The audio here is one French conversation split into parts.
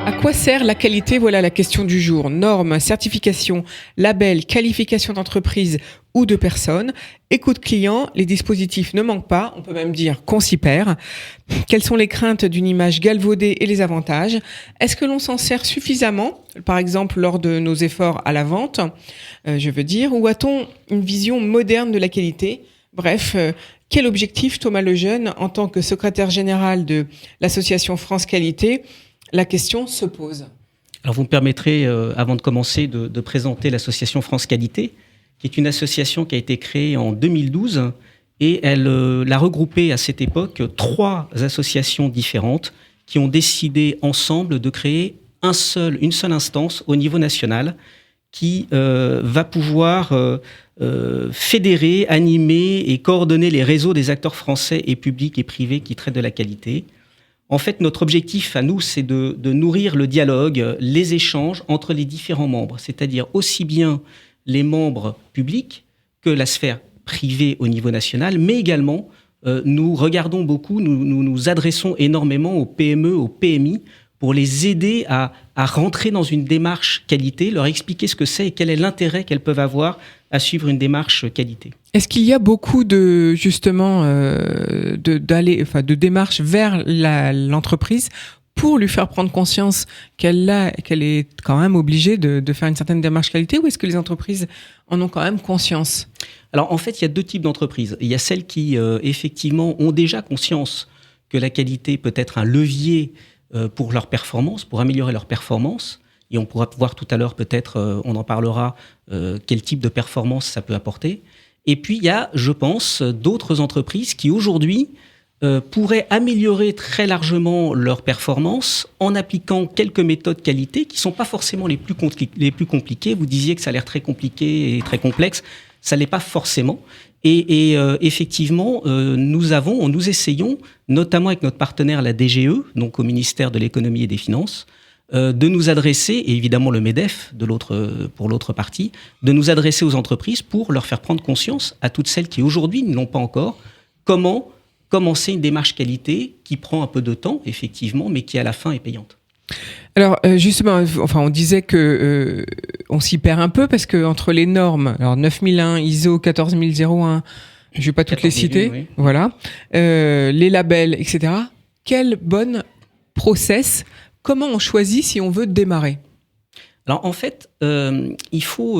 À quoi sert la qualité? Voilà la question du jour. Normes, certifications, labels, qualifications d'entreprise ou de personnes. Écoute client, les dispositifs ne manquent pas, on peut même dire qu'on s'y perd. Quelles sont les craintes d'une image galvaudée et les avantages? Est-ce que l'on s'en sert suffisamment, par exemple lors de nos efforts à la vente, ou a-t-on une vision moderne de la qualité? Bref, quel objectif Thomas Lejeune, en tant que secrétaire général de l'association France Qualité? La question se pose. Alors vous me permettrez, avant de commencer, de présenter l'association France Qualité, qui est une association qui a été créée en 2012 et elle a regroupé à cette époque 3 associations différentes qui ont décidé ensemble de créer une seule instance au niveau national qui va pouvoir fédérer, animer et coordonner les réseaux des acteurs français et publics et privés qui traitent de la qualité. En fait, notre objectif à nous, c'est de nourrir le dialogue, les échanges entre les différents membres, c'est-à-dire aussi bien les membres publics que la sphère privée au niveau national, mais également, nous regardons beaucoup, nous adressons énormément aux PME, aux PMI, pour les aider à rentrer dans une démarche qualité, leur expliquer ce que c'est et quel est l'intérêt qu'elles peuvent avoir à suivre une démarche qualité. Est-ce qu'il y a beaucoup de démarches vers l'entreprise pour lui faire prendre conscience qu'elle est quand même obligée de faire une certaine démarche qualité, ou est-ce que les entreprises en ont quand même conscience? Alors en fait, il y a 2 types d'entreprises. Il y a celles qui effectivement ont déjà conscience que la qualité peut être un levier pour leur performance, pour améliorer leur performance. Et on pourra voir tout à l'heure, peut-être, on en parlera, quel type de performance ça peut apporter. Et puis, il y a, je pense, d'autres entreprises qui, aujourd'hui, pourraient améliorer très largement leur performance en appliquant quelques méthodes qualité qui ne sont pas forcément les plus compliquées. Vous disiez que ça a l'air très compliqué et très complexe. Ça ne l'est pas forcément. Et effectivement, nous essayons, notamment avec notre partenaire, la DGE, donc au ministère de l'économie et des finances, de nous adresser, et évidemment le MEDEF pour l'autre partie, de nous adresser aux entreprises pour leur faire prendre conscience, à toutes celles qui aujourd'hui ne l'ont pas encore, comment commencer une démarche qualité qui prend un peu de temps, effectivement, mais qui à la fin est payante. Alors justement, on disait que on s'y perd un peu parce que entre les normes, alors 9001, ISO 14001, je vais pas toutes les citer, oui. Voilà, les labels, etc. Quel bon process? Comment on choisit si on veut démarrer? Alors en fait, il faut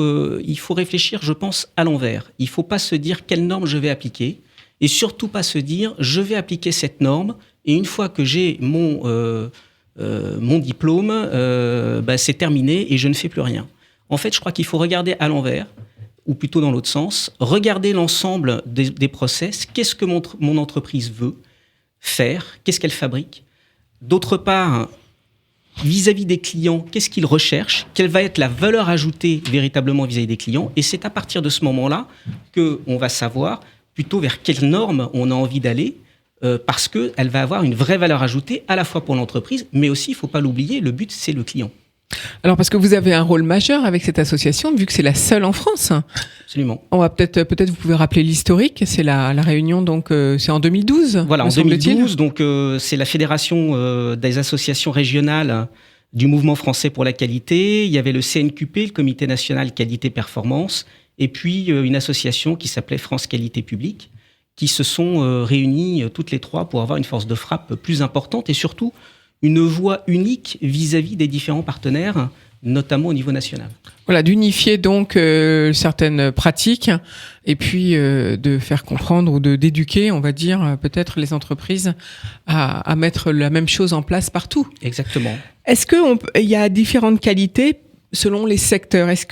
réfléchir, je pense, à l'envers. Il ne faut pas se dire quelle norme je vais appliquer et surtout pas se dire je vais appliquer cette norme et une fois que j'ai mon diplôme, c'est terminé et je ne fais plus rien. En fait, je crois qu'il faut regarder à l'envers, ou plutôt dans l'autre sens, regarder l'ensemble des process, qu'est-ce que mon entreprise veut faire, qu'est-ce qu'elle fabrique. D'autre part, vis-à-vis des clients, qu'est-ce qu'ils recherchent, quelle va être la valeur ajoutée véritablement vis-à-vis des clients. Et c'est à partir de ce moment-là qu'on va savoir plutôt vers quelle norme on a envie d'aller, parce qu'elle va avoir une vraie valeur ajoutée à la fois pour l'entreprise, mais aussi, il ne faut pas l'oublier, le but, c'est le client. Alors, parce que vous avez un rôle majeur avec cette association, vu que c'est la seule en France. Absolument. On va peut-être vous pouvez rappeler l'historique. C'est la réunion, donc c'est en 2012. Voilà, en 2012. Donc c'est la fédération des associations régionales du mouvement français pour la qualité. Il y avait le CNQP, le Comité national qualité performance, et puis une association qui s'appelait France Qualité Publique, qui se sont réunies toutes les 3 pour avoir une force de frappe plus importante et surtout une voix unique vis-à-vis des différents partenaires, notamment au niveau national. Voilà, d'unifier donc certaines pratiques et puis de faire comprendre ou d'éduquer, on va dire, peut-être les entreprises à mettre la même chose en place partout. Exactement. Est-ce qu'il y a différentes qualités selon les secteurs? Parce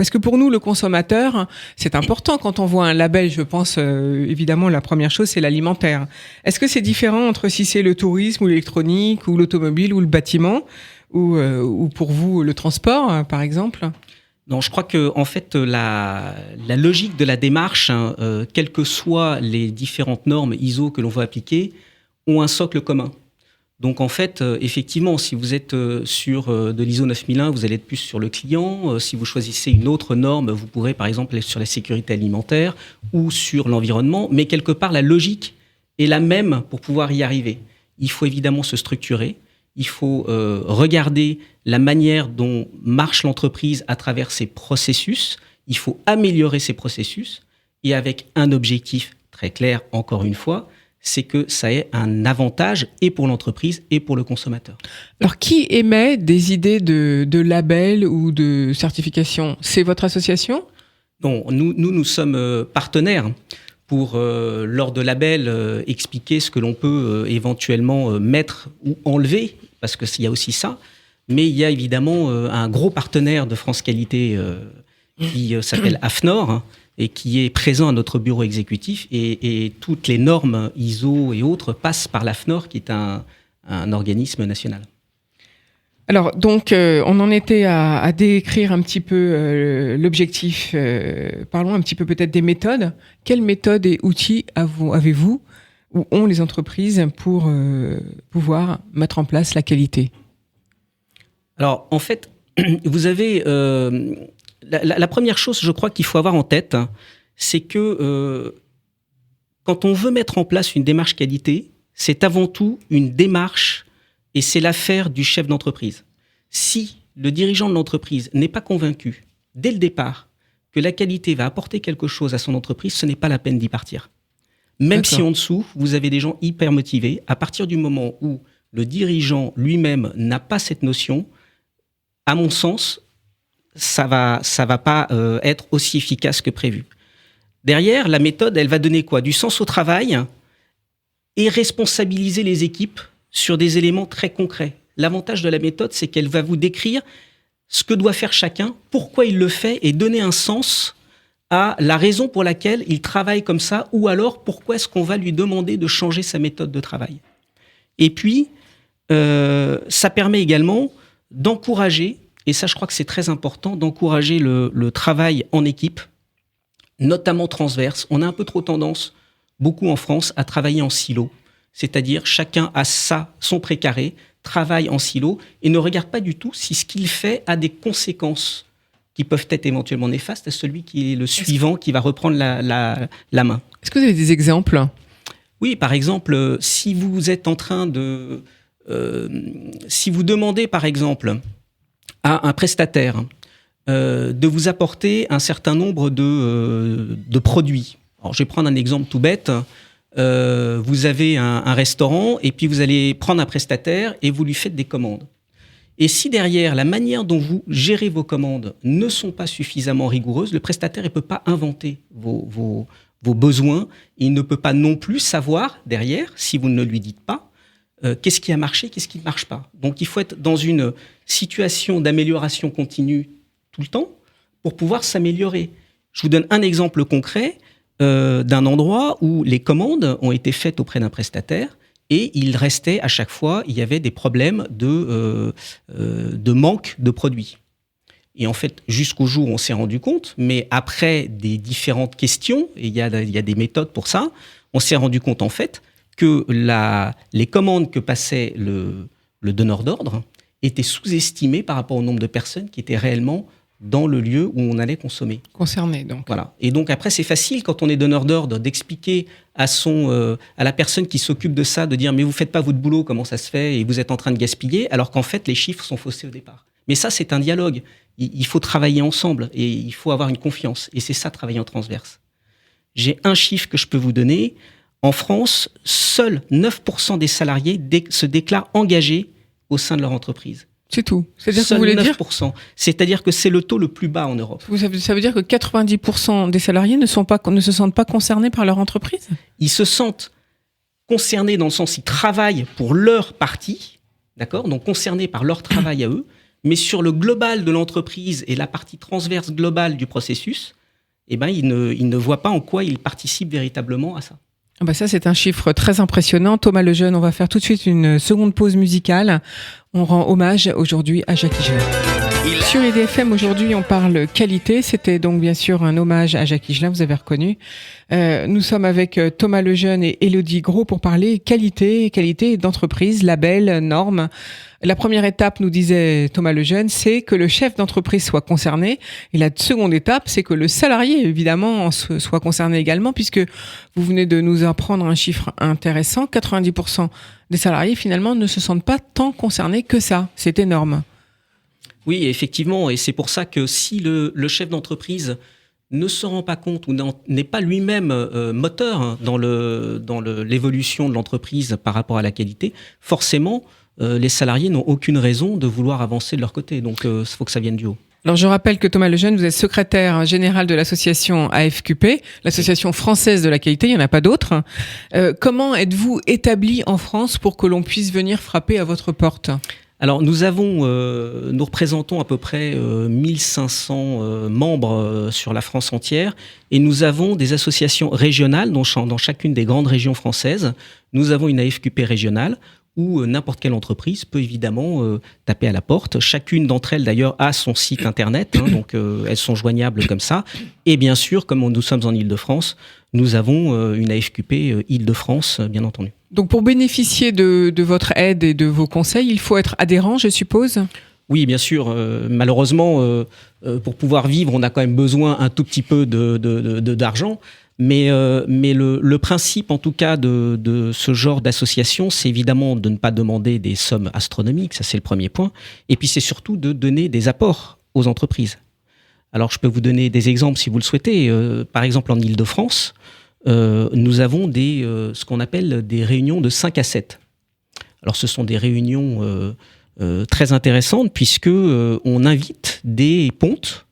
que pour nous, le consommateur, c'est important quand on voit un label, je pense, évidemment, la première chose, c'est l'alimentaire. Est-ce que c'est différent entre si c'est le tourisme ou l'électronique ou l'automobile ou le bâtiment ou pour vous, le transport, par exemple? Non, je crois que en fait, la logique de la démarche, quelles que soient les différentes normes ISO que l'on veut appliquer, ont un socle commun. Donc en fait, effectivement, si vous êtes sur de l'ISO 9001, vous allez être plus sur le client. Si vous choisissez une autre norme, vous pourrez par exemple aller sur la sécurité alimentaire ou sur l'environnement. Mais quelque part, la logique est la même pour pouvoir y arriver. Il faut évidemment se structurer. il faut regarder la manière dont marche l'entreprise à travers ses processus, il faut améliorer ces processus, et avec un objectif très clair, encore une fois, c'est que ça ait un avantage et pour l'entreprise et pour le consommateur. Alors, qui émet des idées de labels ou de certification ? C'est votre association ? Non, nous sommes partenaires pour, lors de labels, expliquer ce que l'on peut éventuellement mettre ou enlever, parce qu'il y a aussi ça. Mais il y a évidemment un gros partenaire de France Qualité qui s'appelle AFNOR, et qui est présent à notre bureau exécutif, et toutes les normes ISO et autres passent par l'AFNOR, qui est un organisme national. Alors, donc, on en était à décrire un petit peu l'objectif. Parlons un petit peu peut-être des méthodes. Quelles méthodes et outils avez-vous ou ont les entreprises pour pouvoir mettre en place la qualité ? Alors, en fait, vous avez... La première chose, je crois qu'il faut avoir en tête, c'est que quand on veut mettre en place une démarche qualité, c'est avant tout une démarche et c'est l'affaire du chef d'entreprise. Si le dirigeant de l'entreprise n'est pas convaincu, dès le départ, que la qualité va apporter quelque chose à son entreprise, ce n'est pas la peine d'y partir. Même si en dessous, vous avez des gens hyper motivés, à partir du moment où le dirigeant lui-même n'a pas cette notion, à mon sens, ça va pas être aussi efficace que prévu. Derrière, la méthode, elle va donner quoi ? Du sens au travail et responsabiliser les équipes sur des éléments très concrets. L'avantage de la méthode, c'est qu'elle va vous décrire ce que doit faire chacun, pourquoi il le fait, et donner un sens à la raison pour laquelle il travaille comme ça, ou alors pourquoi est-ce qu'on va lui demander de changer sa méthode de travail. Et puis, ça permet également d'encourager, et ça je crois que c'est très important, d'encourager le travail en équipe, notamment transverse. On a un peu trop tendance, beaucoup en France, à travailler en silo. C'est-à-dire chacun a son précaré, travaille en silo et ne regarde pas du tout si ce qu'il fait a des conséquences qui peuvent être éventuellement néfastes à celui qui est le suivant, qui va reprendre la main. Est-ce que vous avez des exemples ? Oui, par exemple, si vous êtes en train de... si vous demandez, par exemple, à un prestataire de vous apporter un certain nombre de produits. Alors, je vais prendre un exemple tout bête. Vous avez un restaurant et puis vous allez prendre un prestataire et vous lui faites des commandes. Et si derrière, la manière dont vous gérez vos commandes ne sont pas suffisamment rigoureuses, le prestataire ne peut pas inventer vos besoins. Il ne peut pas non plus savoir derrière, si vous ne lui dites pas, qu'est-ce qui a marché, qu'est-ce qui ne marche pas. Donc il faut être dans une situation d'amélioration continue tout le temps pour pouvoir s'améliorer. Je vous donne un exemple concret d'un endroit où les commandes ont été faites auprès d'un prestataire et il restait à chaque fois, il y avait des problèmes de manque de produits. Et en fait, jusqu'au jour où on s'est rendu compte, mais après des différentes questions, et il y a des méthodes pour ça, on s'est rendu compte en fait que les commandes que passait le donneur d'ordre étaient sous-estimées par rapport au nombre de personnes qui étaient réellement dans le lieu où on allait consommer. Concerné, donc. Voilà. Et donc après, c'est facile quand on est donneur d'ordre d'expliquer à la personne qui s'occupe de ça, de dire mais vous faites pas votre boulot, comment ça se fait, et vous êtes en train de gaspiller, alors qu'en fait les chiffres sont faussés au départ. Mais ça, c'est un dialogue. Il faut travailler ensemble et il faut avoir une confiance. Et c'est ça, travailler en transverse. J'ai un chiffre que je peux vous donner. En France, seuls 9% des salariés se déclarent engagés au sein de leur entreprise. C'est tout. C'est-à-dire Seuls que vous voulez 9%. dire... C'est-à-dire que c'est le taux le plus bas en Europe. Ça veut dire que 90% des salariés ne se sentent pas concernés par leur entreprise ? Ils se sentent concernés dans le sens ils travaillent pour leur partie, d'accord ? Donc concernés par leur travail à eux, mais sur le global de l'entreprise et la partie transverse globale du processus, eh ben, ils ne voient pas en quoi ils participent véritablement à ça. Ça, c'est un chiffre très impressionnant. Thomas Lejeune, on va faire tout de suite une seconde pause musicale. On rend hommage aujourd'hui à Jackie Jeanne. Sur IDFM, aujourd'hui, on parle qualité. C'était donc bien sûr un hommage à Jacques Higelin, vous avez reconnu. Nous sommes avec Thomas Lejeune et Élodie Gros pour parler qualité d'entreprise, label, normes. La première étape, nous disait Thomas Lejeune, c'est que le chef d'entreprise soit concerné. Et la seconde étape, c'est que le salarié, évidemment, soit concerné également, puisque vous venez de nous apprendre un chiffre intéressant. 90% des salariés, finalement, ne se sentent pas tant concernés que ça. C'est énorme. Oui, effectivement, et c'est pour ça que si le chef d'entreprise ne se rend pas compte ou n'est pas lui-même moteur dans l'évolution de l'entreprise par rapport à la qualité, forcément, les salariés n'ont aucune raison de vouloir avancer de leur côté. Donc, il faut que ça vienne du haut. Alors, je rappelle que Thomas Lejeune, vous êtes secrétaire général de l'association AFQP, l'association française de la qualité, il n'y en a pas d'autres. Comment êtes-vous établi en France pour que l'on puisse venir frapper à votre porte ? Alors, nous représentons à peu près 1500 membres sur la France entière et nous avons des associations régionales dans chacune des grandes régions françaises. Nous avons une AFQP régionale où n'importe quelle entreprise peut évidemment taper à la porte. Chacune d'entre elles, d'ailleurs, a son site internet, donc elles sont joignables comme ça. Et bien sûr, comme nous sommes en Île-de-France, nous avons une AFQP Île-de-France, bien entendu. Donc, pour bénéficier de votre aide et de vos conseils, il faut être adhérent, je suppose ? Oui, bien sûr. Malheureusement, pour pouvoir vivre, on a quand même besoin un tout petit peu d'argent. Mais le principe, en tout cas, de ce genre d'association, c'est évidemment de ne pas demander des sommes astronomiques. Ça, c'est le premier point. Et puis, c'est surtout de donner des apports aux entreprises. Alors, je peux vous donner des exemples si vous le souhaitez. Par exemple, en Île-de-France, nous avons ce qu'on appelle des réunions de 5 à 7. Alors, ce sont des réunions très intéressantes puisque on invite des pontes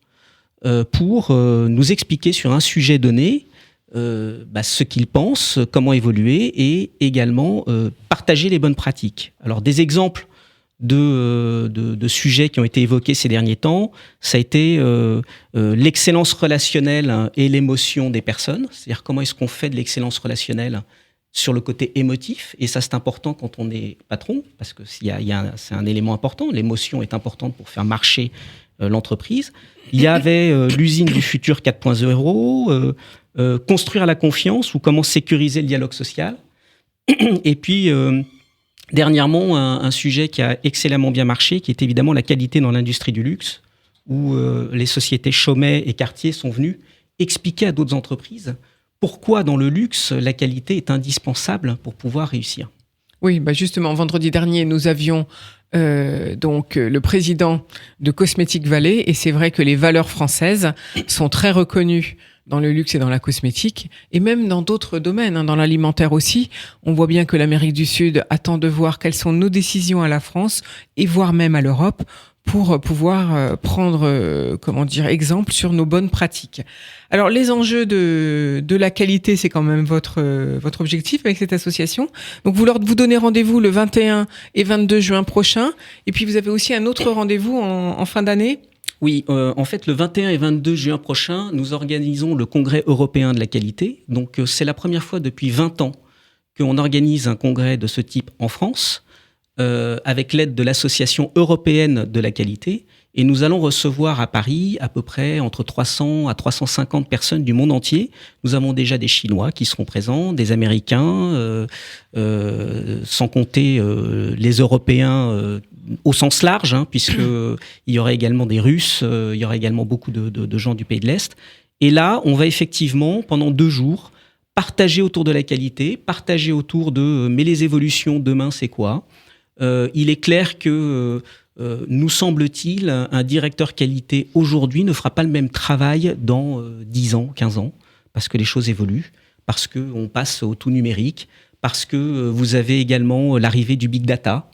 pour nous expliquer sur un sujet donné ce qu'ils pensent, comment évoluer et également partager les bonnes pratiques. Alors, des exemples de sujets qui ont été évoqués ces derniers temps, ça a été l'excellence relationnelle et l'émotion des personnes. C'est-à-dire comment est-ce qu'on fait de l'excellence relationnelle sur le côté émotif. Et ça, c'est important quand on est patron, parce que c'est un élément important. L'émotion est importante pour faire marcher l'entreprise. Il y avait l'usine du futur 4.0, construire la confiance ou comment sécuriser le dialogue social. Et puis... dernièrement, un sujet qui a excellemment bien marché, qui est évidemment la qualité dans l'industrie du luxe, où les sociétés Chaumet et Cartier sont venues expliquer à d'autres entreprises pourquoi dans le luxe, la qualité est indispensable pour pouvoir réussir. Oui, justement, vendredi dernier, nous avions donc le président de Cosmétique Vallée, et c'est vrai que les valeurs françaises sont très reconnues dans le luxe et dans la cosmétique, et même dans d'autres domaines, dans l'alimentaire aussi. On voit bien que l'Amérique du Sud attend de voir quelles sont nos décisions à la France, et voire même à l'Europe, pour pouvoir prendre exemple sur nos bonnes pratiques. Alors, les enjeux de la qualité, c'est quand même votre objectif avec cette association. Donc, vous donnez rendez-vous le 21 et 22 juin prochain, et puis vous avez aussi un autre rendez-vous en fin d'année. Oui, en fait, le 21 et 22 juin prochain, nous organisons le Congrès européen de la qualité. Donc, c'est la première fois depuis 20 ans qu'on organise un congrès de ce type en France, avec l'aide de l'Association européenne de la qualité. Et nous allons recevoir à Paris à peu près entre 300 à 350 personnes du monde entier. Nous avons déjà des Chinois qui seront présents, des Américains, sans compter les Européens au sens large, puisqu'il y aura également des Russes, il y aura également beaucoup de gens du pays de l'Est. Et là, on va effectivement, pendant 2 jours, partager autour de la qualité, partager autour de mais les évolutions demain, c'est quoi ? Il est clair que, nous semble-t-il, un directeur qualité aujourd'hui ne fera pas le même travail dans 10 ans, 15 ans, parce que les choses évoluent, parce qu'on passe au tout numérique, parce que vous avez également l'arrivée du big data,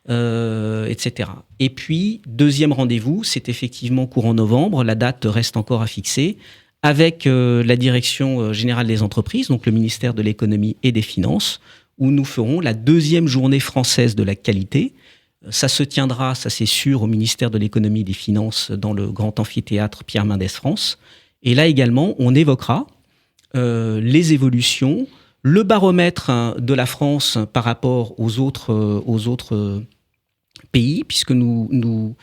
etc. Et puis, deuxième rendez-vous, c'est effectivement courant novembre, la date reste encore à fixer, avec la direction générale des entreprises, donc le ministère de l'économie et des finances, où nous ferons la 2e journée française de la qualité. Ça se tiendra, ça c'est sûr, au ministère de l'économie et des finances, dans le grand amphithéâtre Pierre Mendès France. Et là également, on évoquera les évolutions, le baromètre de la France par rapport aux autres pays, puisque nous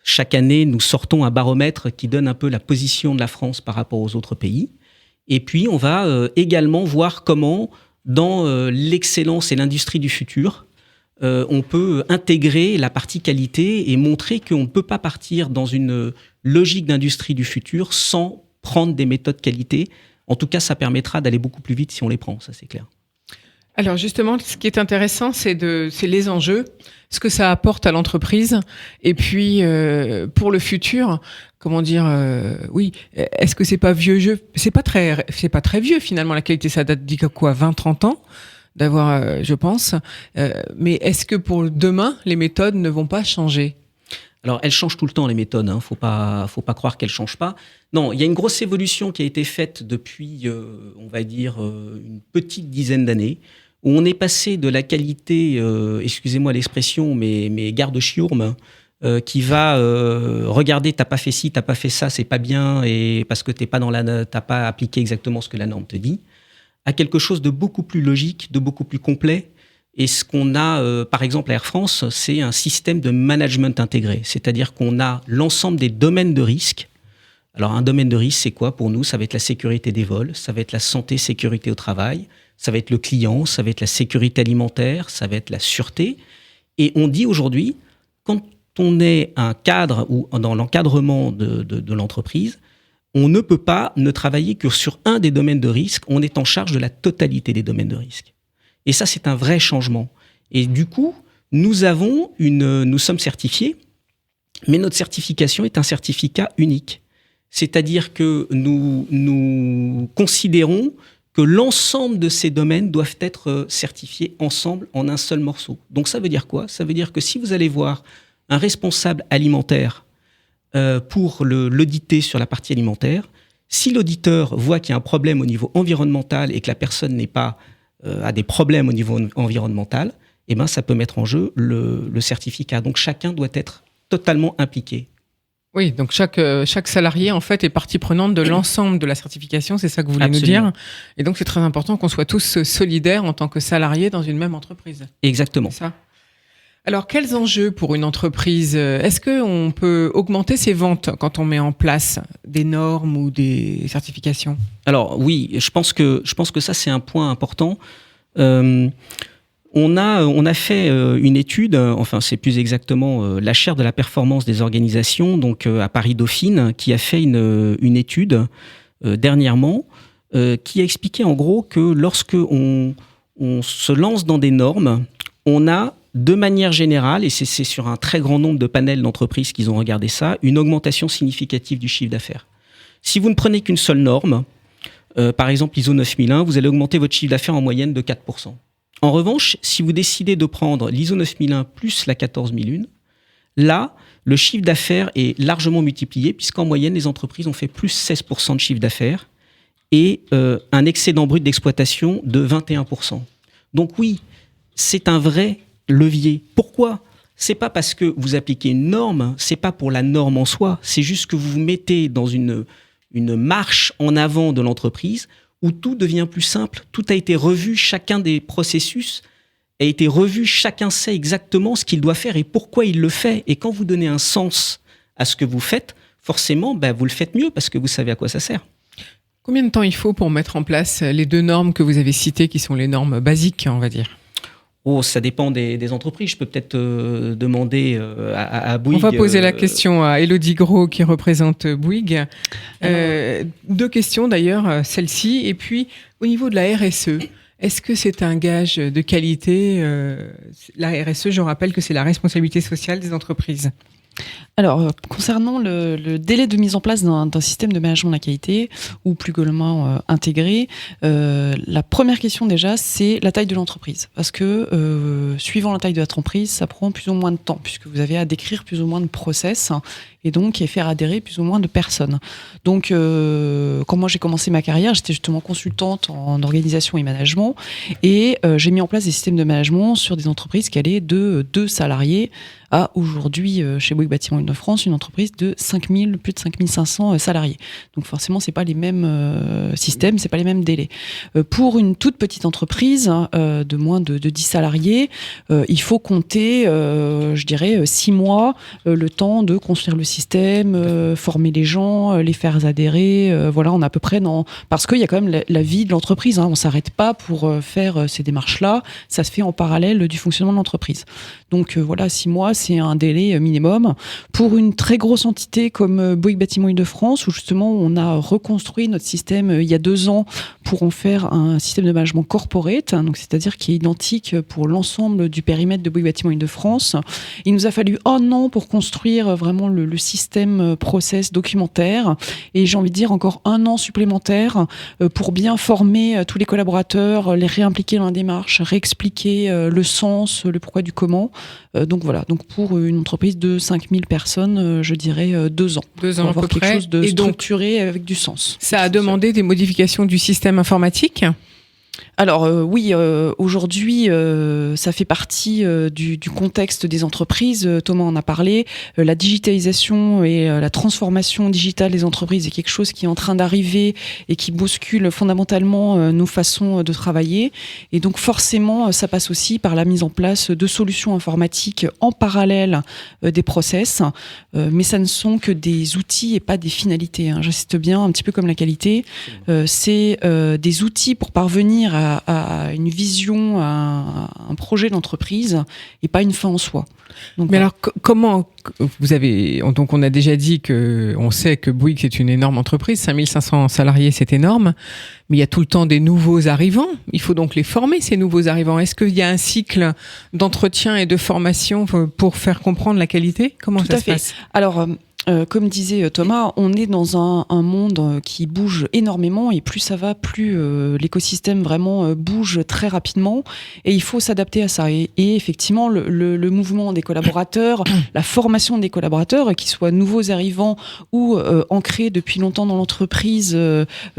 Chaque année, nous sortons un baromètre qui donne un peu la position de la France par rapport aux autres pays. Et puis, on va également voir comment, dans l'excellence et l'industrie du futur, on peut intégrer la partie qualité et montrer qu'on ne peut pas partir dans une logique d'industrie du futur sans prendre des méthodes qualité. En tout cas, ça permettra d'aller beaucoup plus vite si on les prend, ça c'est clair. Alors justement, ce qui est intéressant, c'est les enjeux, ce que ça apporte à l'entreprise, et puis pour le futur, comment dire, oui, est-ce que c'est pas vieux jeu ? C'est pas très vieux finalement, la qualité, ça date d'il y a quoi, 20-30 ans d'avoir, je pense, mais est-ce que pour demain, les méthodes ne vont pas changer ? Alors, elles changent tout le temps, les méthodes. Faut pas croire qu'elles changent pas. Non, il y a une grosse évolution qui a été faite depuis, on va dire, une petite dizaine d'années, où on est passé de la qualité, excusez-moi l'expression, mais garde-chiourme, qui va regarder, t'as pas fait ci, t'as pas fait ça, c'est pas bien, et parce que t'as pas appliqué exactement ce que la norme te dit, à quelque chose de beaucoup plus logique, de beaucoup plus complet. Et ce qu'on a, par exemple, à Air France, c'est un système de management intégré. C'est-à-dire qu'on a l'ensemble des domaines de risque. Alors, un domaine de risque, c'est quoi pour nous ? Ça va être la sécurité des vols, ça va être la santé, sécurité au travail, ça va être le client, ça va être la sécurité alimentaire, ça va être la sûreté. Et on dit aujourd'hui, quand on est un cadre ou dans l'encadrement de l'entreprise, on ne peut pas ne travailler que sur un des domaines de risque. On est en charge de la totalité des domaines de risque. Et ça, c'est un vrai changement. Et du coup, nous sommes certifiés, mais notre certification est un certificat unique. C'est-à-dire que nous considérons que l'ensemble de ces domaines doivent être certifiés ensemble en un seul morceau. Donc ça veut dire quoi ? Ça veut dire que si vous allez voir un responsable alimentaire pour l'auditer sur la partie alimentaire, si l'auditeur voit qu'il y a un problème au niveau environnemental et que la personne a des problèmes au niveau environnemental, eh ben, ça peut mettre en jeu le certificat. Donc chacun doit être totalement impliqué. Oui, donc chaque salarié en fait est partie prenante de l'ensemble de la certification, c'est ça que vous voulez Absolument. nous dire. Et donc c'est très important qu'on soit tous solidaires en tant que salariés dans une même entreprise. Exactement. C'est ça. Alors quels enjeux pour une entreprise ? Est-ce qu'on peut augmenter ses ventes quand on met en place des normes ou des certifications ? Alors oui, je pense que ça c'est un point important. On a fait une étude, enfin c'est plus exactement la chaire de la performance des organisations, donc à Paris Dauphine, qui a fait une étude dernièrement qui a expliqué en gros que lorsque on se lance dans des normes, on a de manière générale, et c'est sur un très grand nombre de panels d'entreprises qu'ils ont regardé ça, une augmentation significative du chiffre d'affaires. Si vous ne prenez qu'une seule norme, par exemple l'ISO 9001, vous allez augmenter votre chiffre d'affaires en moyenne de 4%. En revanche, si vous décidez de prendre l'ISO 9001 plus la 14001, là, le chiffre d'affaires est largement multiplié, puisqu'en moyenne, les entreprises ont fait plus 16% de chiffre d'affaires et un excédent brut d'exploitation de 21%. Donc oui, c'est un vrai levier. Pourquoi ? C'est pas parce que vous appliquez une norme, c'est pas pour la norme en soi, c'est juste que vous vous mettez dans une marche en avant de l'entreprise où tout devient plus simple, tout a été revu, chacun des processus a été revu, chacun sait exactement ce qu'il doit faire et pourquoi il le fait. Et quand vous donnez un sens à ce que vous faites, forcément, vous le faites mieux parce que vous savez à quoi ça sert. Combien de temps il faut pour mettre en place les deux normes que vous avez citées, qui sont les normes basiques, on va dire ? Oh, ça dépend des entreprises. Je peux peut-être demander à Bouygues. On va poser la question à Élodie Gros qui représente Bouygues. Deux questions d'ailleurs, celle-ci. Et puis, au niveau de la RSE, est-ce que c'est un gage de qualité ? La RSE, je rappelle que c'est la responsabilité sociale des entreprises. Alors, concernant le délai de mise en place d'un système de management de la qualité, ou plus globalement intégré, la première question déjà, c'est la taille de l'entreprise. Parce que, suivant la taille de l'entreprise, ça prend plus ou moins de temps, puisque vous avez à décrire plus ou moins de process, et donc et faire adhérer plus ou moins de personnes. Donc, quand moi j'ai commencé ma carrière, j'étais justement consultante en organisation et management, et j'ai mis en place des systèmes de management sur des entreprises qui allaient de 2 salariés à aujourd'hui, chez Bouygues Bâtiment Île-de-France, une entreprise de plus de 5500 salariés. Donc forcément, c'est pas les mêmes systèmes, c'est pas les mêmes délais. Pour une toute petite entreprise de moins de 10 salariés, il faut compter, je dirais, 6 mois, le temps de construire le système, former les gens, les faire adhérer. Voilà, on est à peu près parce qu'il y a quand même la vie de l'entreprise. On s'arrête pas pour faire ces démarches-là. Ça se fait en parallèle du fonctionnement de l'entreprise. Donc voilà, 6 mois, c'est un délai minimum. Pour une très grosse entité comme Bouygues Bâtiment Île-de-France, où justement on a reconstruit notre système il y a 2 ans pour en faire un système de management corporate, donc c'est-à-dire qui est identique pour l'ensemble du périmètre de Bouygues Bâtiment Île-de-France. Il nous a fallu 1 an pour construire vraiment le système process documentaire, et j'ai envie de dire encore 1 an supplémentaire pour bien former tous les collaborateurs, les réimpliquer dans la démarche, réexpliquer le sens, le pourquoi du comment. Donc voilà, donc pour une entreprise de 5000 personnes, je dirais 2 ans. 2 ans pour à peu avoir quelque près. chose de Et donc, structuré avec du sens. ça a demandé des modifications du système informatique. Alors oui, aujourd'hui, ça fait partie du contexte des entreprises. Thomas en a parlé. La digitalisation et la transformation digitale des entreprises est quelque chose qui est en train d'arriver et qui bouscule fondamentalement nos façons de travailler. Et donc forcément, ça passe aussi par la mise en place de solutions informatiques en parallèle des process. Mais ça ne sont que des outils et pas des finalités. J'insiste bien, un petit peu comme la qualité. C'est des outils pour parvenir à une vision, à un projet d'entreprise et pas une fin en soi. Donc, mais voilà. alors, comment vous avez... Donc, on a déjà dit on sait que Bouygues, c'est une énorme entreprise. 5500 salariés, c'est énorme. Mais il y a tout le temps des nouveaux arrivants. Il faut donc les former, ces nouveaux arrivants. Est-ce qu'il y a un cycle d'entretien et de formation pour faire comprendre la qualité? Comment Tout ça à se fait. passe? Alors, comme disait Thomas, on est dans un monde qui bouge énormément, et plus ça va, plus l'écosystème vraiment bouge très rapidement, et il faut s'adapter à ça. Et effectivement, le mouvement des collaborateurs, la formation des collaborateurs, qu'ils soient nouveaux arrivants ou ancrés depuis longtemps dans l'entreprise,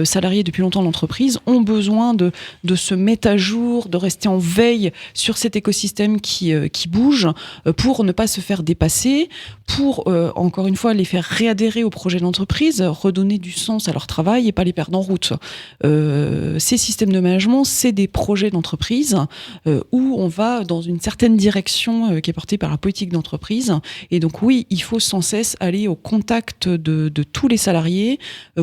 salariés depuis longtemps dans l'entreprise, ont besoin de se mettre à jour, de rester en veille sur cet écosystème qui bouge, pour ne pas se faire dépasser, pour, encore une fois, les faire réadhérer au projet de l'entreprise, redonner du sens à leur travail et pas les perdre en route. Ces systèmes de management, c'est des projets d'entreprise où on va dans une certaine direction qui est portée par la politique d'entreprise. Et donc oui, il faut sans cesse aller au contact de tous les salariés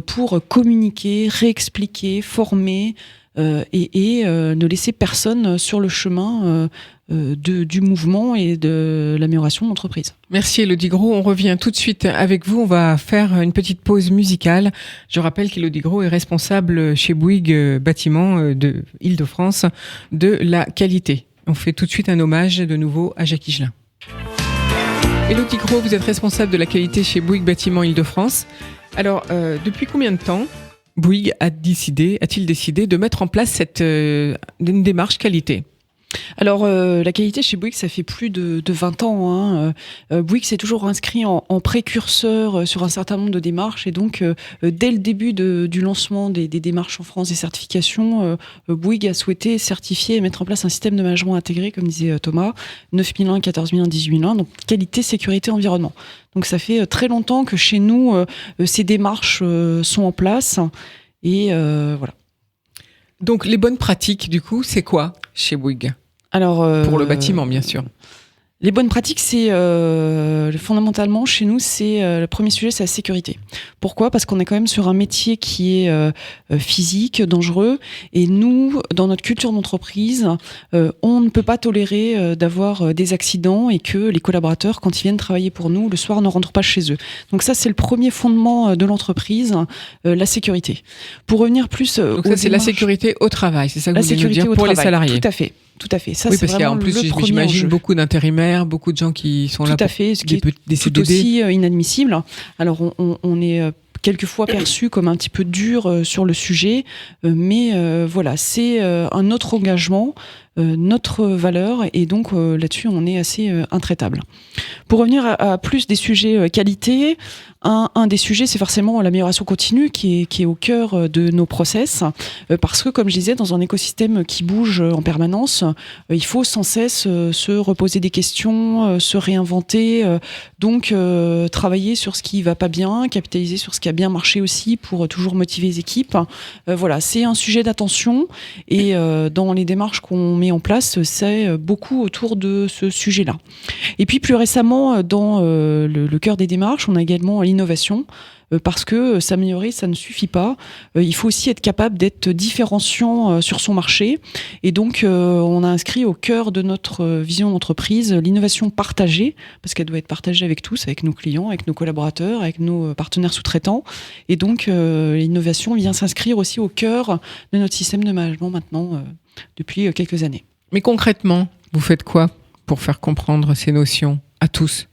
pour communiquer, réexpliquer, former et ne laisser personne sur le chemin du mouvement et de l'amélioration de l'entreprise. Merci Élodie Gros. On revient tout de suite avec vous. On va faire une petite pause musicale. Je rappelle qu'Élodie Gros est responsable chez Bouygues Bâtiment de Île-de-France de la qualité. On fait tout de suite un hommage de nouveau à Jacques Higelin. Élodie Gros, vous êtes responsable de la qualité chez Bouygues Bâtiment Île-de-France. Alors, depuis combien de temps Bouygues a-t-il décidé de mettre en place une démarche qualité ? Alors, la qualité chez Bouygues, ça fait plus de 20 ans. Bouygues s'est toujours inscrit en précurseur sur un certain nombre de démarches. Et donc, dès le début du lancement des démarches en France, des certifications, Bouygues a souhaité certifier et mettre en place un système de management intégré, comme disait Thomas, 9001, 14001, 18001, donc qualité, sécurité, environnement. Donc, ça fait très longtemps que chez nous, ces démarches sont en place. Et voilà. Donc, les bonnes pratiques, du coup, c'est quoi chez Bouygues ? Alors, pour le bâtiment, bien sûr. Les bonnes pratiques, c'est fondamentalement chez nous, c'est le premier sujet, c'est la sécurité. Pourquoi ? Parce qu'on est quand même sur un métier qui est physique, dangereux, et nous, dans notre culture d'entreprise, on ne peut pas tolérer d'avoir des accidents et que les collaborateurs, quand ils viennent travailler pour nous, le soir ne rentrent pas chez eux. Donc ça, c'est le premier fondement de l'entreprise, la sécurité. Pour revenir plus, donc ça, c'est la sécurité au travail, c'est ça que vous voulez nous dire pour les salariés. Tout à fait. Tout à fait. Ça, oui, c'est parce qu'il y a en plus, j'imagine, beaucoup d'intérimaires, beaucoup de gens qui sont là. Tout à fait, ce qui est tout aussi inadmissible. Alors, on est quelquefois perçu comme un petit peu dur sur le sujet, mais voilà, c'est un autre engagement notre valeur, et donc là-dessus on est assez intraitable. Pour revenir à plus des sujets qualité, un des sujets, c'est forcément l'amélioration continue qui est au cœur de nos process, parce que, comme je disais, dans un écosystème qui bouge en permanence, il faut sans cesse se reposer des questions, se réinventer, donc travailler sur ce qui va pas bien, capitaliser sur ce qui a bien marché aussi pour toujours motiver les équipes. Voilà, c'est un sujet d'attention, et dans les démarches qu'on met en place, c'est beaucoup autour de ce sujet-là. Et puis plus récemment, dans le cœur des démarches, on a également l'innovation, parce que s'améliorer, ça ne suffit pas. Il faut aussi être capable d'être différenciant sur son marché. Et donc, on a inscrit au cœur de notre vision d'entreprise l'innovation partagée, parce qu'elle doit être partagée avec tous, avec nos clients, avec nos collaborateurs, avec nos partenaires sous-traitants. Et donc, l'innovation vient s'inscrire aussi au cœur de notre système de management maintenant, depuis quelques années. Mais concrètement, vous faites quoi pour faire comprendre ces notions à tous ?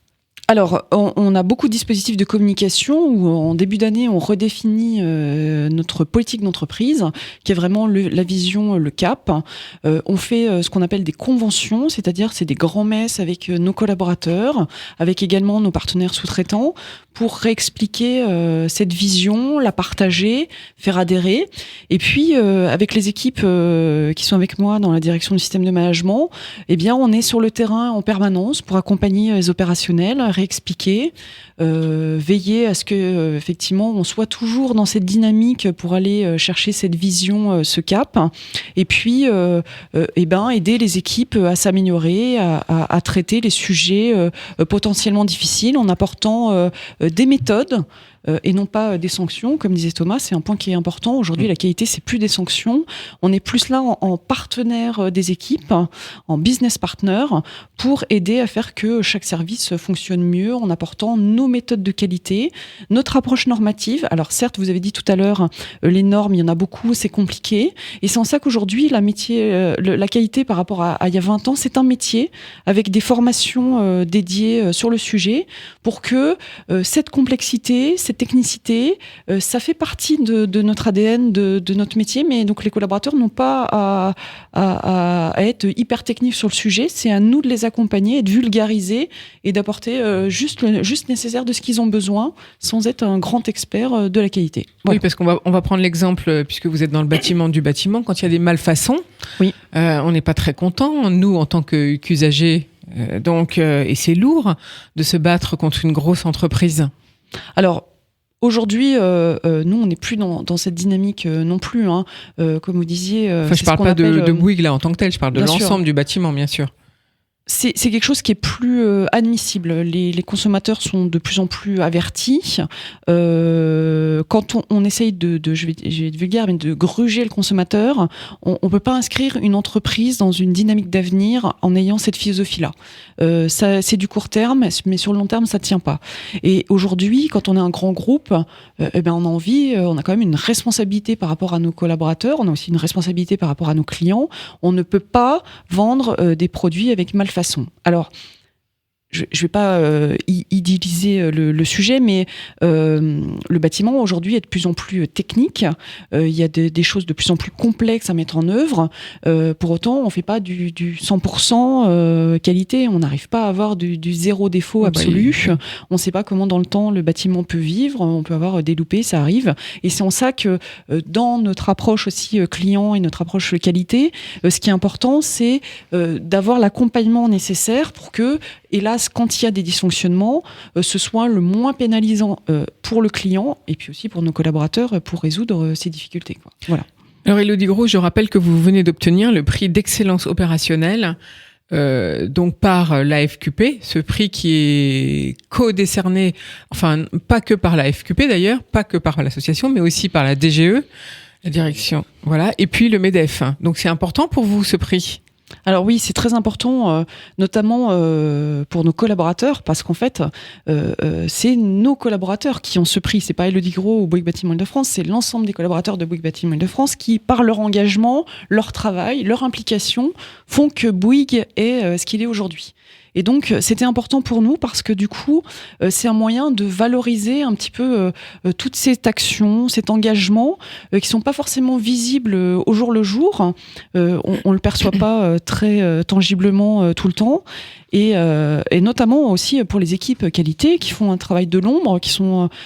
Alors, on a beaucoup de dispositifs de communication où, en début d'année, on redéfinit notre politique d'entreprise, qui est vraiment la vision, le cap. On fait ce qu'on appelle des conventions, c'est-à-dire c'est des grands messes avec nos collaborateurs, avec également nos partenaires sous-traitants, pour réexpliquer cette vision, la partager, faire adhérer. Et puis, avec les équipes qui sont avec moi dans la direction du système de management, eh bien, on est sur le terrain en permanence pour accompagner les opérationnels, réexpliquer, veiller à ce que effectivement on soit toujours dans cette dynamique pour aller chercher cette vision, ce cap, et puis aider les équipes à s'améliorer, à traiter les sujets potentiellement difficiles en apportant des méthodes et non pas des sanctions. Comme disait Thomas, c'est un point qui est important. Aujourd'hui, la qualité, c'est plus des sanctions. On est plus là en partenaire des équipes, en business partner, pour aider à faire que chaque service fonctionne mieux en apportant nos méthodes de qualité, notre approche normative. Alors certes, vous avez dit tout à l'heure, les normes, il y en a beaucoup, c'est compliqué. Et c'est en ça qu'aujourd'hui, la qualité par rapport à il y a 20 ans, c'est un métier avec des formations dédiées sur le sujet pour que cette complexité, cette technicité, ça fait partie de notre ADN, de notre métier, mais donc les collaborateurs n'ont pas à être hyper techniques sur le sujet. C'est à nous de les accompagner et de vulgariser et d'apporter juste nécessaire de ce qu'ils ont besoin, sans être un grand expert de la qualité. Voilà. Oui, parce qu'on va prendre l'exemple, puisque vous êtes dans le bâtiment, quand il y a des malfaçons, oui. On n'est pas très content, nous, en tant qu'usagers. Et c'est lourd de se battre contre une grosse entreprise. Alors, aujourd'hui, nous, on n'est plus dans cette dynamique non plus. Comme vous disiez... je ne parle pas de Bouygues là en tant que tel, je parle de l'ensemble du bâtiment, bien sûr. C'est quelque chose qui est plus admissible. Les consommateurs sont de plus en plus avertis. Quand on essaye je vais être vulgaire, mais de gruger le consommateur, on peut pas inscrire une entreprise dans une dynamique d'avenir en ayant cette philosophie-là. C'est du court terme, mais sur le long terme, ça tient pas. Et aujourd'hui, quand on est un grand groupe, on a quand même une responsabilité par rapport à nos collaborateurs. On a aussi une responsabilité par rapport à nos clients. On ne peut pas vendre des produits avec malfaçon. Alors, je ne vais pas idylliser le sujet, mais le bâtiment aujourd'hui est de plus en plus technique. Il y a des choses de plus en plus complexes à mettre en œuvre. Pour autant, on ne fait pas du 100% qualité. On n'arrive pas à avoir du zéro défaut absolu. On ne sait pas comment dans le temps le bâtiment peut vivre. On peut avoir des loupés, ça arrive. Et c'est en ça que dans notre approche aussi client et notre approche qualité, ce qui est important, c'est d'avoir l'accompagnement nécessaire pour que, hélas, quand il y a des dysfonctionnements, ce soit le moins pénalisant pour le client et puis aussi pour nos collaborateurs pour résoudre ces difficultés. Voilà. Alors Élodie Gros, je rappelle que vous venez d'obtenir le prix d'excellence opérationnelle donc par l'AFQP, ce prix qui est co-décerné, enfin pas que par l'AFQP d'ailleurs, pas que par l'association, mais aussi par la DGE, la direction, voilà, et puis le MEDEF. Donc c'est important pour vous ce prix ? Alors oui, c'est très important, notamment pour nos collaborateurs, parce qu'en fait, c'est nos collaborateurs qui ont ce prix. C'est pas Élodie Gros ou Bouygues Bâtiment Île-de-France, c'est l'ensemble des collaborateurs de Bouygues Bâtiment Île-de-France qui, par leur engagement, leur travail, leur implication, font que Bouygues est ce qu'il est aujourd'hui. Et donc, c'était important pour nous parce que du coup, c'est un moyen de valoriser un petit peu toute cette action, cet engagement qui sont pas forcément visibles au jour le jour. On le perçoit pas très tangiblement tout le temps. Et notamment aussi pour les équipes qualité qui font un travail de l'ombre,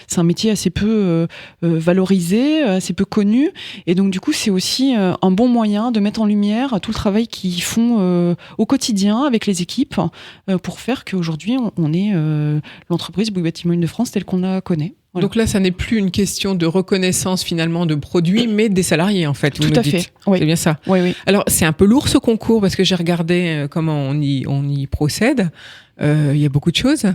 c'est un métier assez peu valorisé, assez peu connu. Et donc, du coup, c'est aussi un bon moyen de mettre en lumière tout le travail qu'ils font au quotidien avec les équipes pour faire qu'aujourd'hui, on est l'entreprise Bouygues Bâtiment Île-de-France telle qu'on la connaît. Voilà. Donc là, ça n'est plus une question de reconnaissance finalement de produits, mais des salariés en fait. Tout à fait. Oui. C'est bien ça. Oui, oui. Alors c'est un peu lourd ce concours parce que j'ai regardé comment on y procède. Il y a beaucoup de choses.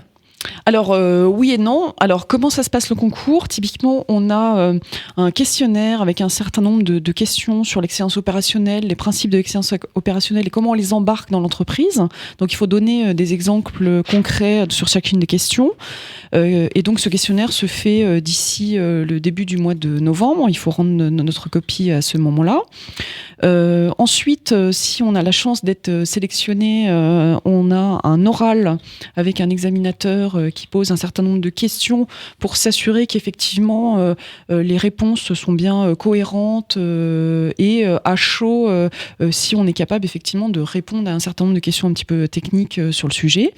Alors oui et non. Alors comment ça se passe le concours ? Typiquement, on a un questionnaire avec un certain nombre de questions sur l'excellence opérationnelle, les principes de l'excellence opérationnelle et comment on les embarque dans l'entreprise. Donc il faut donner des exemples concrets sur chacune des questions. Et donc ce questionnaire se fait d'ici le début du mois de novembre. Il faut rendre notre copie à ce moment-là. Ensuite, si on a la chance d'être sélectionné, on a un oral avec un examinateur qui pose un certain nombre de questions pour s'assurer qu'effectivement les réponses sont bien cohérentes et à chaud si on est capable effectivement de répondre à un certain nombre de questions un petit peu techniques sur le sujet.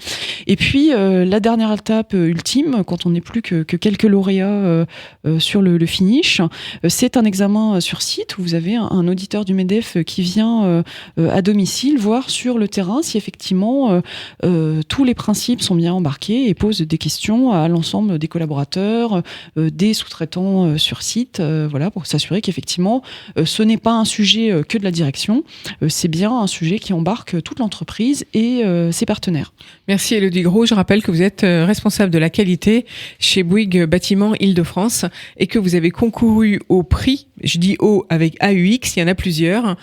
Et puis la dernière étape ultime, quand on n'est plus que quelques lauréats sur le finish, c'est un examen sur site où vous avez un auditeur du MEDEF qui vient à domicile voir sur le terrain si effectivement tous les principes sont bien embarqués et pose des questions à l'ensemble des collaborateurs, des sous-traitants sur site, voilà, pour s'assurer qu'effectivement ce n'est pas un sujet que de la direction, c'est bien un sujet qui embarque toute l'entreprise et ses partenaires. Merci Élodie Gros. Je rappelle que vous êtes responsable de la qualité chez Bouygues Bâtiment Île-de-France et que vous avez concouru au prix, je dis O avec AUX, il y en a plusieurs,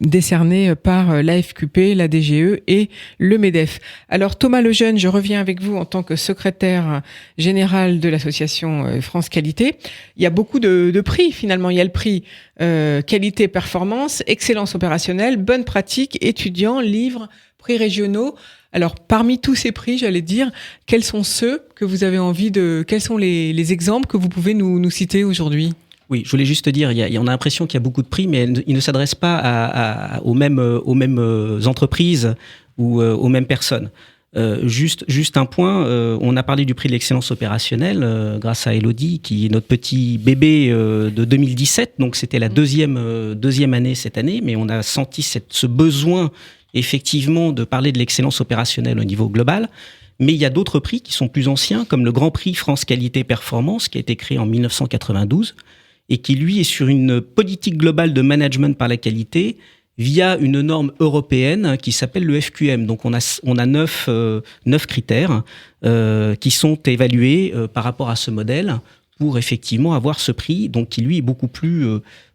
décerné par l'AFQP, la DGE et le MEDEF. Alors Thomas Lejeune, je reviens avec vous en tant que secrétaire général de l'association France Qualité. Il y a beaucoup de prix finalement. Il y a le prix qualité performance, excellence opérationnelle, bonne pratique, étudiants, livres, prix régionaux. Alors, parmi tous ces prix, j'allais dire, quels sont ceux que vous avez envie quels sont les exemples que vous pouvez nous citer aujourd'hui ? Oui, je voulais juste te dire, on a l'impression qu'il y a beaucoup de prix, mais ils ne s'adressent pas aux mêmes entreprises ou aux mêmes personnes. Juste un point, on a parlé du prix de l'excellence opérationnelle grâce à Élodie, qui est notre petit bébé de 2017, donc c'était la deuxième année cette année, mais on a senti ce besoin effectivement de parler de l'excellence opérationnelle au niveau global. Mais il y a d'autres prix qui sont plus anciens, comme le Grand Prix France Qualité Performance, qui a été créé en 1992, et qui, lui, est sur une politique globale de management par la qualité via une norme européenne qui s'appelle le FQM. Donc, on a 9 critères qui sont évalués par rapport à ce modèle pour effectivement avoir ce prix, donc qui, lui, est beaucoup plus,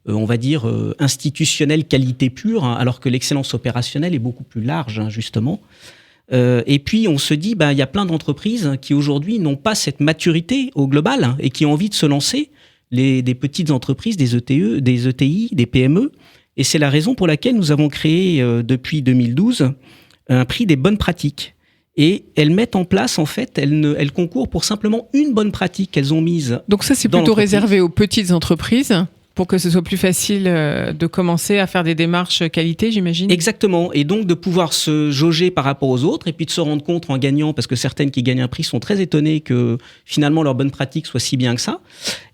on va dire, institutionnel, qualité pure, hein, alors que l'excellence opérationnelle est beaucoup plus large, hein, justement. Et puis, on se dit, il y a plein d'entreprises qui, aujourd'hui, n'ont pas cette maturité au global hein, et qui ont envie de se lancer. Des petites entreprises, des ETI, des PME. Et c'est la raison pour laquelle nous avons créé, depuis 2012, un prix des bonnes pratiques. Et elles mettent en place, en fait, elles concourent pour simplement une bonne pratique qu'elles ont mise. Donc ça, c'est plutôt réservé aux petites entreprises pour que ce soit plus facile de commencer à faire des démarches qualité, j'imagine. Exactement. Et donc de pouvoir se jauger par rapport aux autres et puis de se rendre compte en gagnant, parce que certaines qui gagnent un prix sont très étonnées que finalement leur bonne pratique soit si bien que ça.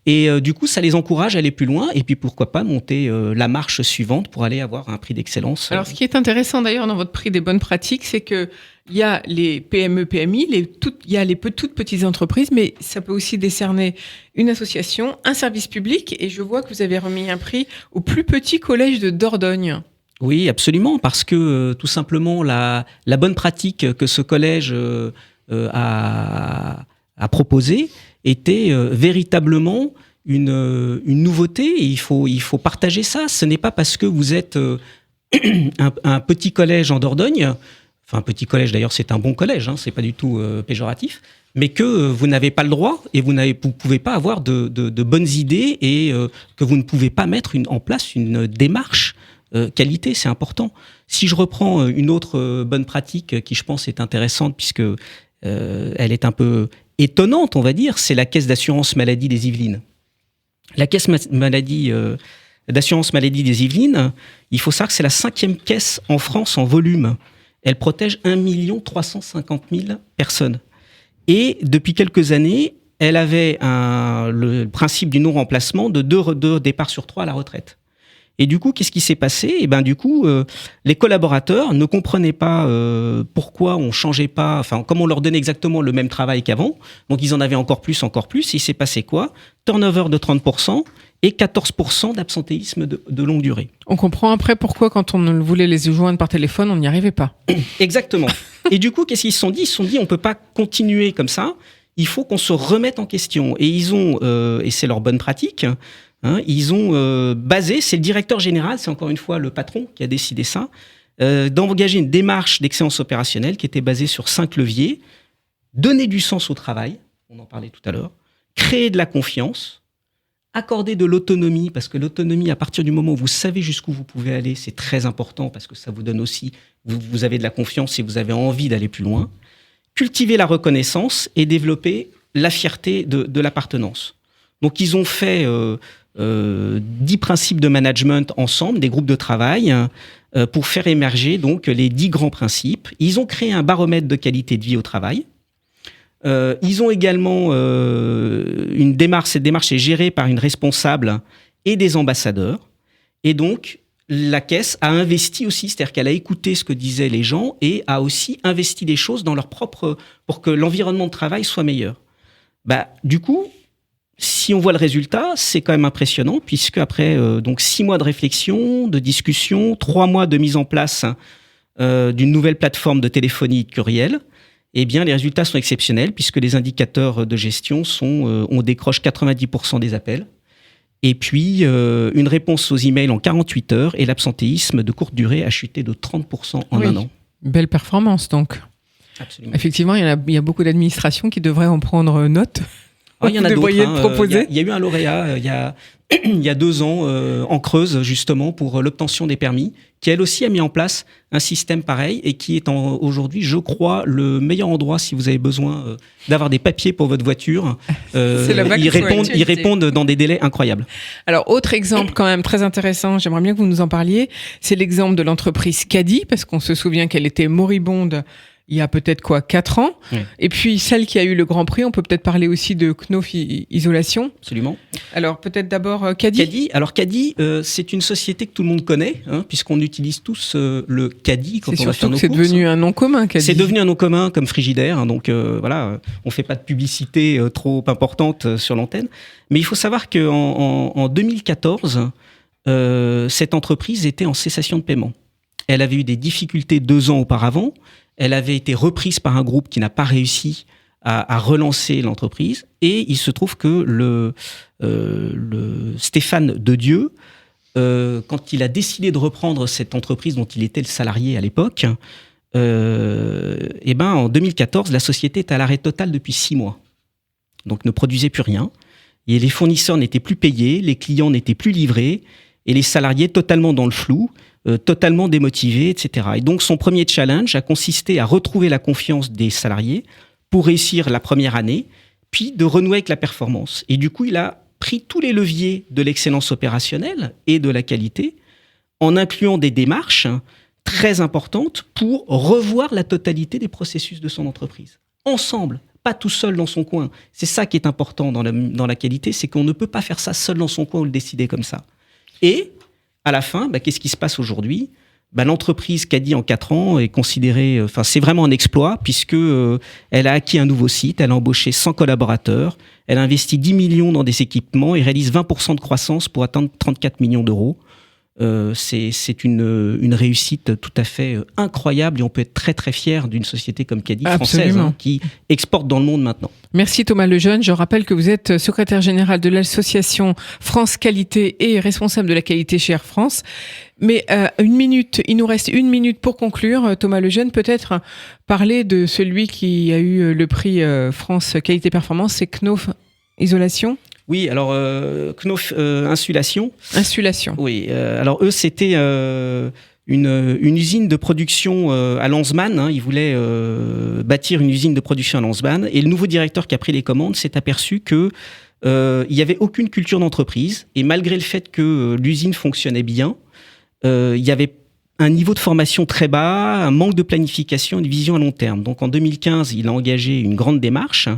Et du coup, ça les encourage à aller plus loin et puis pourquoi pas monter la marche suivante pour aller avoir un prix d'excellence. Alors, ce qui est intéressant d'ailleurs dans votre prix des bonnes pratiques, c'est que il y a les PME, PMI, il y a les toutes petites entreprises, mais ça peut aussi décerner une association, un service public. Et je vois que vous avez remis un prix au plus petit collège de Dordogne. Oui, absolument, parce que tout simplement la bonne pratique que ce collège a proposée était véritablement une nouveauté. Et il faut partager ça. Ce n'est pas parce que vous êtes un petit collège en Dordogne. Enfin, un petit collège, d'ailleurs, c'est un bon collège, hein, c'est pas du tout péjoratif, mais que vous n'avez pas le droit et vous pouvez pas avoir de bonnes idées et que vous ne pouvez pas mettre en place une démarche qualité, c'est important. Si je reprends une autre bonne pratique qui, je pense, est intéressante puisque elle est un peu étonnante, on va dire, c'est la caisse d'assurance maladie des Yvelines. La caisse d'assurance maladie des Yvelines, il faut savoir que c'est la 5e caisse en France en volume. Elle protège 1 350 000 personnes. Et depuis quelques années, elle avait le principe du non-remplacement de 2 départs sur 3 à la retraite. Et du coup, qu'est-ce qui s'est passé ? Et ben, du coup, les collaborateurs ne comprenaient pas pourquoi on changeait pas, enfin, comme on leur donnait exactement le même travail qu'avant. Donc, ils en avaient encore plus. Il s'est passé quoi ? Turnover de 30% et 14% d'absentéisme de longue durée. On comprend après pourquoi, quand on voulait les joindre par téléphone, on n'y arrivait pas. Exactement. Et du coup, qu'est-ce qu'ils se sont dit ? Ils se sont dit, on peut pas continuer comme ça. Il faut qu'on se remette en question. Et ils ont, et c'est leur bonne pratique, ils ont basé, c'est le directeur général, c'est encore une fois le patron qui a décidé ça, d'engager une démarche d'excellence opérationnelle qui était basée sur 5 leviers. Donner du sens au travail, on en parlait tout à l'heure, créer de la confiance, accorder de l'autonomie, parce que l'autonomie, à partir du moment où vous savez jusqu'où vous pouvez aller, c'est très important parce que ça vous donne aussi, vous avez de la confiance et vous avez envie d'aller plus loin. Cultiver la reconnaissance et développer la fierté de l'appartenance. Donc, ils ont fait 10 principes de management ensemble, des groupes de travail, pour faire émerger donc les 10 grands principes. Ils ont créé un baromètre de qualité de vie au travail. Ils ont également une démarche. Cette démarche est gérée par une responsable et des ambassadeurs. Et donc, la Caisse a investi aussi, c'est-à-dire qu'elle a écouté ce que disaient les gens et a aussi investi des choses dans leur propre, pour que l'environnement de travail soit meilleur. Du coup, si on voit le résultat, c'est quand même impressionnant, puisque après donc 6 mois de réflexion, de discussion, 3 mois de mise en place d'une nouvelle plateforme de téléphonie et de courriel, eh bien, les résultats sont exceptionnels, puisque les indicateurs de gestion sont, on décroche 90% des appels. Et puis, une réponse aux emails en 48 heures et l'absentéisme de courte durée a chuté de 30% en un an. Belle performance, donc. Absolument. Effectivement, il y a beaucoup d'administrations qui devraient en prendre note. Il y en a d'autres. Proposer. Il y a eu un lauréat il y a 2 ans en Creuse, justement, pour l'obtention des permis, qui elle aussi a mis en place un système pareil et qui est aujourd'hui, je crois, le meilleur endroit si vous avez besoin d'avoir des papiers pour votre voiture. Ils répondent dans des délais incroyables. Alors, autre exemple quand même très intéressant, j'aimerais bien que vous nous en parliez, c'est l'exemple de l'entreprise Caddy, parce qu'on se souvient qu'elle était moribonde il y a peut-être 4 ans. Oui. Et puis, celle qui a eu le Grand Prix, on peut peut-être parler aussi de Knauf Isolation. Absolument. Alors, peut-être d'abord Caddy. Caddy, c'est une société que tout le monde connaît, puisqu'on utilise tous le Caddy quand on va faire nos courses. C'est devenu un nom commun, Caddy. C'est devenu un nom commun comme Frigidaire. Donc, voilà, on fait pas de publicité trop importante sur l'antenne. Mais il faut savoir qu'en 2014, cette entreprise était en cessation de paiement. Elle avait eu des difficultés 2 ans auparavant. Elle avait été reprise par un groupe qui n'a pas réussi à relancer l'entreprise. Et il se trouve que le Stéphane Dedieu, quand il a décidé de reprendre cette entreprise dont il était le salarié à l'époque, en 2014, la société est à l'arrêt total depuis 6 mois. Donc ne produisait plus rien. Et les fournisseurs n'étaient plus payés, les clients n'étaient plus livrés, et les salariés totalement dans le flou, totalement démotivés, etc. Et donc, son premier challenge a consisté à retrouver la confiance des salariés pour réussir la première année, puis de renouer avec la performance. Et du coup, il a pris tous les leviers de l'excellence opérationnelle et de la qualité, en incluant des démarches très importantes pour revoir la totalité des processus de son entreprise. Ensemble, pas tout seul dans son coin. C'est ça qui est important dans la qualité, c'est qu'on ne peut pas faire ça seul dans son coin ou le décider comme ça. Et à la fin, qu'est-ce qui se passe aujourd'hui ? L'entreprise Caddy en 4 ans est considérée, c'est vraiment un exploit puisque elle a acquis un nouveau site, elle a embauché 100 collaborateurs, elle a investi 10 millions dans des équipements et réalise 20% de croissance pour atteindre 34 millions d'euros. C'est une réussite tout à fait incroyable et on peut être très très fier d'une société comme Caddy française qui exporte dans le monde maintenant. Merci Thomas Lejeune. Je rappelle que vous êtes secrétaire général de l'association France Qualité et responsable de la qualité chez Air France. Mais il nous reste 1 minute pour conclure. Thomas Lejeune, peut-être parler de celui qui a eu le prix France Qualité Performance, c'est Knauf Isolation. Oui, alors Knauf Insulation. Insulation. Oui, alors eux, c'était une usine de production à Lanzmann. Hein. Ils voulaient bâtir une usine de production à Lanzmann. Et le nouveau directeur qui a pris les commandes s'est aperçu que il n'y avait aucune culture d'entreprise. Et malgré le fait que l'usine fonctionnait bien, il y avait un niveau de formation très bas, un manque de planification, une vision à long terme. Donc en 2015, il a engagé une grande démarche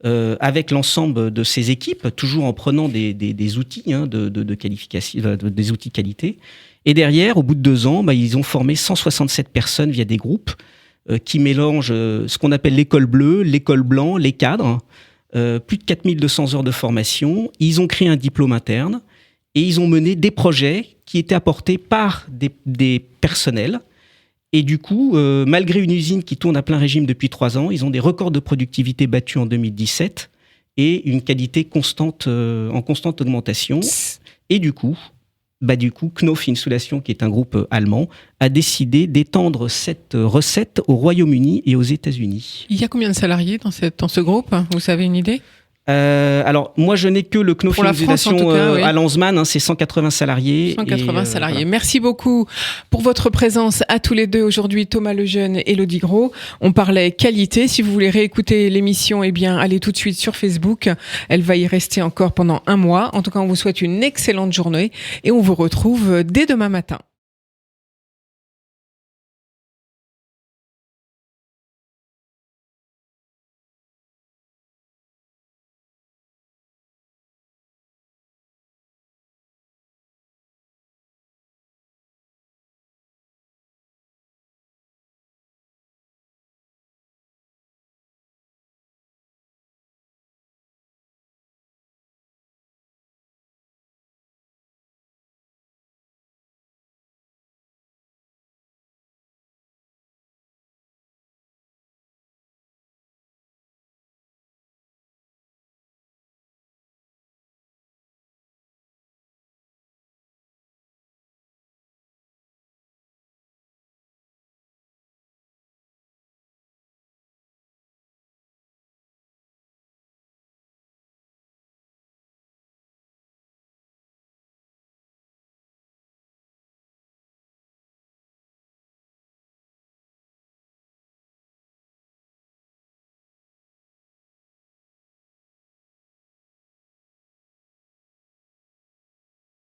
avec l'ensemble de ses équipes, toujours en prenant des outils de qualification, des outils de qualité. Et derrière, au bout de 2 ans, ils ont formé 167 personnes via des groupes qui mélangent ce qu'on appelle l'école bleue, l'école blanc, les cadres. Plus de 4200 heures de formation. Ils ont créé un diplôme interne et ils ont mené des projets qui étaient apportés par des personnels. Et du coup, malgré une usine qui tourne à plein régime depuis 3 ans, ils ont des records de productivité battus en 2017 et une qualité constante, en constante augmentation. Et du coup, Knauf Insulation, qui est un groupe allemand, a décidé d'étendre cette recette au Royaume-Uni et aux États-Unis. Il y a combien de salariés dans ce groupe? Vous savez une idée? Alors, moi, je n'ai que le Knauf Insulation oui. À Lanzmann, c'est 180 salariés. 180 salariés. Voilà. Merci beaucoup pour votre présence à tous les deux aujourd'hui, Thomas Lejeune et Elodie Gros. On parlait qualité. Si vous voulez réécouter l'émission, allez tout de suite sur Facebook. Elle va y rester encore pendant 1 mois. En tout cas, on vous souhaite une excellente journée et on vous retrouve dès demain matin.